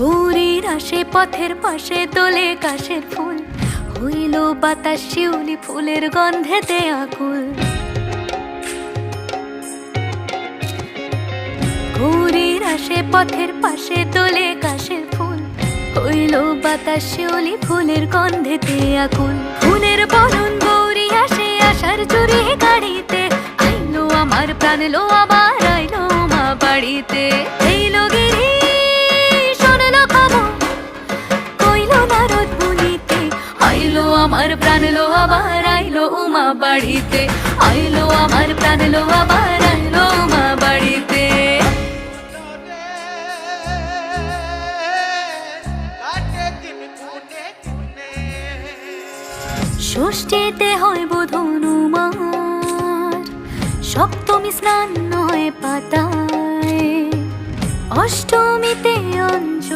গৌরীর আসে পথের পাশে তোলে কাশের ফুল, হইল বাতাস শিউলি ফুলের গন্ধেতে আকুল। গৌরীর আসে পথের পাশে তোলে কাশের ফুল, হইল বাতাস শিউলি ফুলের গন্ধেতে আকুল। ফুলের বরণ গৌরী আসে আশার চুরি গাড়িতে, আইলো আমার প্রাণ লো আবার আইলো মা বাড়িতে। এইলো গিরি শোনলো খবর, কইলো নারদ মুনিতে, আইলো আমার প্রাণ লো আবার আইলো উমা বাড়িতে, আইলো আমার প্রাণ লো আবার আইলো উমা বাড়িতে। ষষ্ঠীতে হয় বোধন উমার, সপ্তমী স্নান হয় পাতায়, অষ্টমীতে